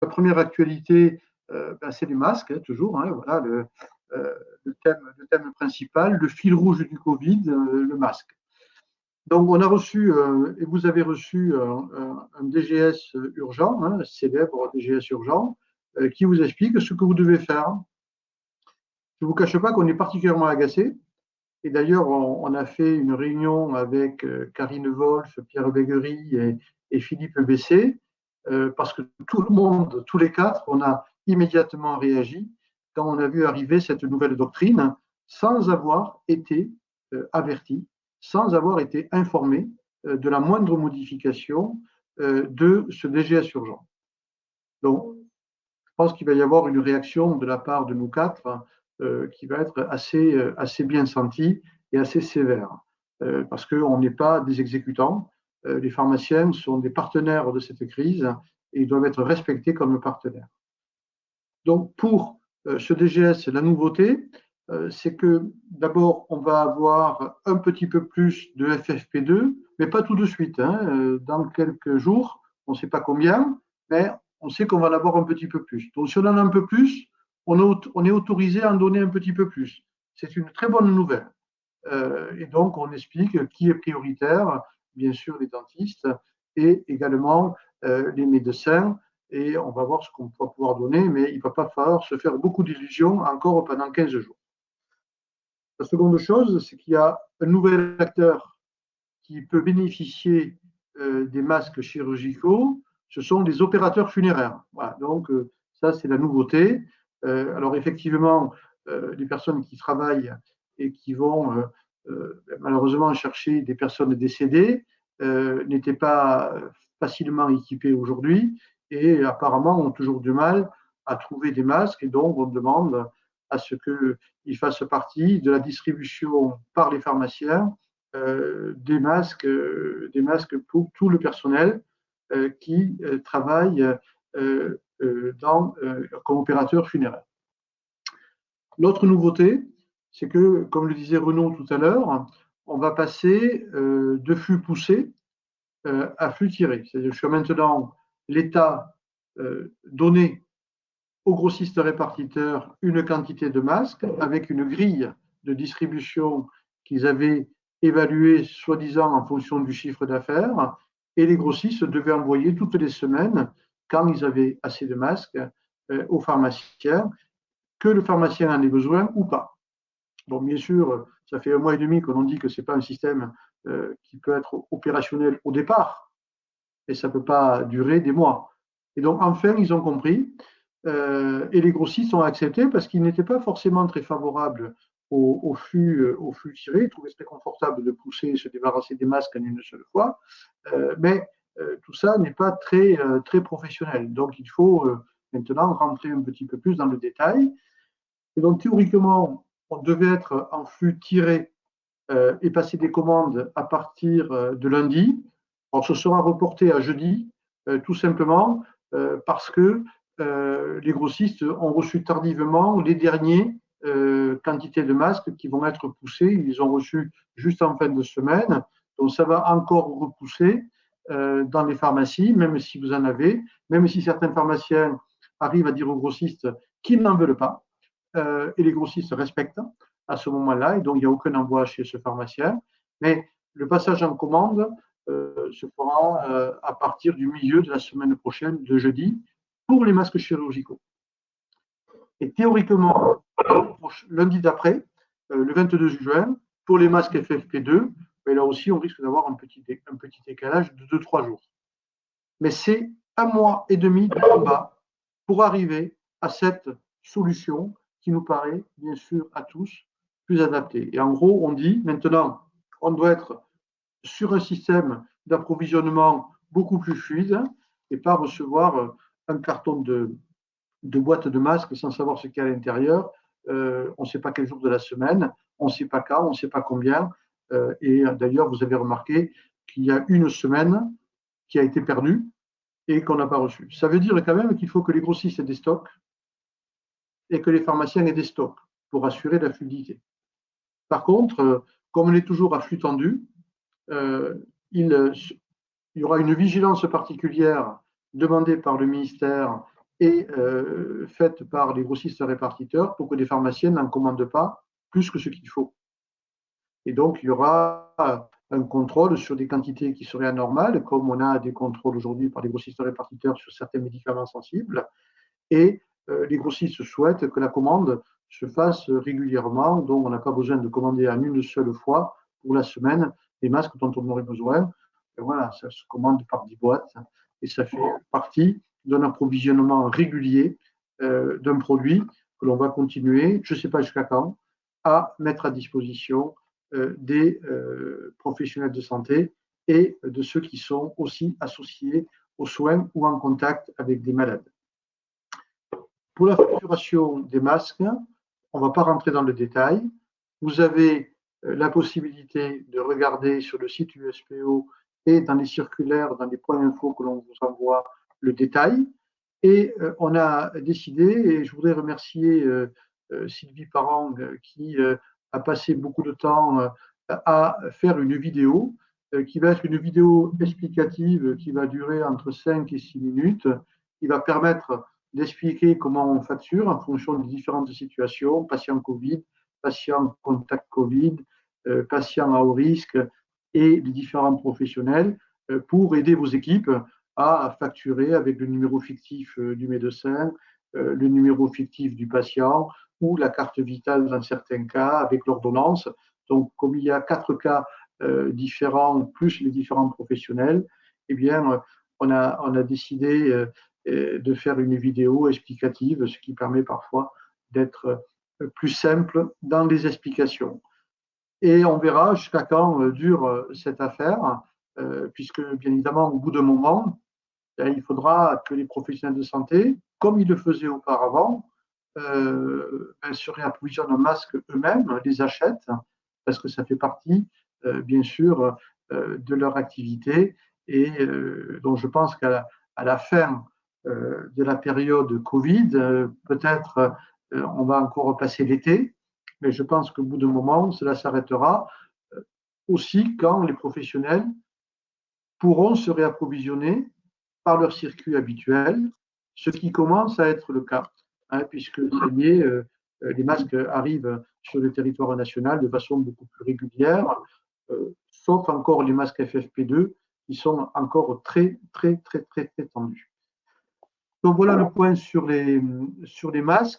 la première actualité, c'est les masques, hein, toujours. Hein, voilà le thème principal, le fil rouge du Covid, le masque. Donc, on a reçu, et vous avez reçu un DGS urgent, hein, célèbre DGS urgent, qui vous explique ce que vous devez faire. Je ne vous cache pas qu'on est particulièrement agacé. Et d'ailleurs, on a fait une réunion avec Karine Wolf, Pierre Béguerie et Philippe Bessé, parce que tout le monde, tous les quatre, on a immédiatement réagi quand on a vu arriver cette nouvelle doctrine sans avoir été averti, sans avoir été informé de la moindre modification de ce DGS urgent. Donc, je pense qu'il va y avoir une réaction de la part de nous quatre qui va être assez bien sentie et assez sévère, parce qu'on n'est pas des exécutants. Les pharmaciens sont des partenaires de cette crise et ils doivent être respectés comme partenaires. Donc, pour ce DGS, la nouveauté, c'est que d'abord, on va avoir un petit peu plus de FFP2, mais pas tout de suite. Hein. Dans quelques jours, on ne sait pas combien, mais on sait qu'on va en avoir un petit peu plus. Donc, si on en a un peu plus, on est autorisé à en donner un petit peu plus. C'est une très bonne nouvelle. Et donc, on explique qui est prioritaire, bien sûr les dentistes et également les médecins. Et on va voir ce qu'on va pouvoir donner, mais il ne va pas falloir se faire beaucoup d'illusions encore pendant 15 jours. La seconde chose, c'est qu'il y a un nouvel acteur qui peut bénéficier des masques chirurgicaux, ce sont les opérateurs funéraires. Voilà, donc ça, c'est la nouveauté. Alors effectivement, les personnes qui travaillent et qui vont malheureusement chercher des personnes décédées n'étaient pas facilement équipées aujourd'hui et apparemment ont toujours du mal à trouver des masques et donc on demande à ce qu'ils fassent partie de la distribution par les pharmaciens des masques pour tout le personnel qui travaille comme opérateur funéraire. L'autre nouveauté, c'est que, comme le disait Renaud tout à l'heure, on va passer de flux poussé à flux tiré. C'est-à-dire que maintenant, l'État donnait aux grossistes répartiteurs une quantité de masques avec une grille de distribution qu'ils avaient évaluée soi-disant en fonction du chiffre d'affaires et les grossistes devaient envoyer toutes les semaines, quand ils avaient assez de masques, aux pharmaciens, que le pharmacien en ait besoin ou pas. Bon, bien sûr, ça fait 1 mois et demi qu'on dit que ce n'est pas un système qui peut être opérationnel au départ, et ça ne peut pas durer des mois. Et donc, enfin, ils ont compris, et les grossistes ont accepté parce qu'ils n'étaient pas forcément très favorables au flux tiré. Ils trouvaient très confortable de pousser et se débarrasser des masques en une seule fois, mais tout ça n'est pas très professionnel. Donc, il faut maintenant rentrer un petit peu plus dans le détail. Et donc, théoriquement, on devait être en flux tiré et passer des commandes à partir de lundi. Alors, ce sera reporté à jeudi, tout simplement parce que les grossistes ont reçu tardivement les derniers quantités de masques qui vont être poussés. Ils les ont reçus juste en fin de semaine. Donc, ça va encore repousser dans les pharmacies, même si vous en avez, même si certains pharmaciens arrivent à dire aux grossistes qu'ils n'en veulent pas. Et les grossistes respectent à ce moment-là, et donc il n'y a aucun envoi chez ce pharmacien. Mais le passage en commande se fera à partir du milieu de la semaine prochaine, de jeudi, pour les masques chirurgicaux. Et théoriquement, lundi d'après, le 22 juin, pour les masques FFP2, mais là aussi, on risque d'avoir un petit décalage de 2-3 jours. Mais c'est 1 mois et demi de combat pour arriver à cette solution qui nous paraît, bien sûr, à tous, plus adaptée. Et en gros, on dit maintenant, on doit être sur un système d'approvisionnement beaucoup plus fluide et pas recevoir un carton de boîte de masques sans savoir ce qu'il y a à l'intérieur. On ne sait pas quel jour de la semaine, on ne sait pas quand, on ne sait pas combien. Et d'ailleurs, vous avez remarqué qu'il y a une semaine qui a été perdue et qu'on n'a pas reçu. Ça veut dire quand même qu'il faut que les grossistes aient des stocks et que les pharmaciens aient des stocks pour assurer la fluidité. Par contre, comme on est toujours à flux tendu, il y aura une vigilance particulière demandée par le ministère est faite par les grossistes répartiteurs pour que les pharmaciens n'en commandent pas plus que ce qu'il faut. Et donc, il y aura un contrôle sur des quantités qui seraient anormales, comme on a des contrôles aujourd'hui par les grossistes répartiteurs sur certains médicaments sensibles. Et les grossistes souhaitent que la commande se fasse régulièrement, donc on n'a pas besoin de commander en une seule fois pour la semaine les masques dont on aurait besoin. Et voilà, ça se commande par 10 boîtes et ça fait partie d'un approvisionnement régulier d'un produit que l'on va continuer, je ne sais pas jusqu'à quand, à mettre à disposition des professionnels de santé et de ceux qui sont aussi associés aux soins ou en contact avec des malades. Pour la facturation des masques, on ne va pas rentrer dans le détail. Vous avez la possibilité de regarder sur le site USPO et dans les circulaires, dans les points infos que l'on vous envoie, le détail. Et on a décidé, et je voudrais remercier Sylvie Parang qui a passé beaucoup de temps à faire une vidéo qui va être une vidéo explicative qui va durer entre 5 et 6 minutes, qui va permettre d'expliquer comment on facture en fonction des différentes situations, patient Covid, patient contact Covid, patient à haut risque et les différents professionnels pour aider vos équipes à facturer avec le numéro fictif du médecin, le numéro fictif du patient ou la carte vitale dans certains cas avec l'ordonnance. Donc, comme il y a 4 cas différents, plus les différents professionnels, eh bien, on a décidé de faire une vidéo explicative, ce qui permet parfois d'être plus simple dans les explications. Et on verra jusqu'à quand dure cette affaire, puisque bien évidemment, au bout d'un moment, il faudra que les professionnels de santé, comme ils le faisaient auparavant, se réapprovisionnent en masques eux-mêmes, les achètent, parce que ça fait partie, bien sûr, de leur activité. Et donc, je pense qu'à la fin de la période Covid, peut-être on va encore passer l'été, mais je pense qu'au bout d'un moment, cela s'arrêtera aussi quand les professionnels pourront se réapprovisionner par leur circuit habituel, ce qui commence à être le cas, puisque ça y est, les masques arrivent sur le territoire national de façon beaucoup plus régulière, sauf encore les masques FFP2 qui sont encore très tendus. Donc voilà le point sur les masques.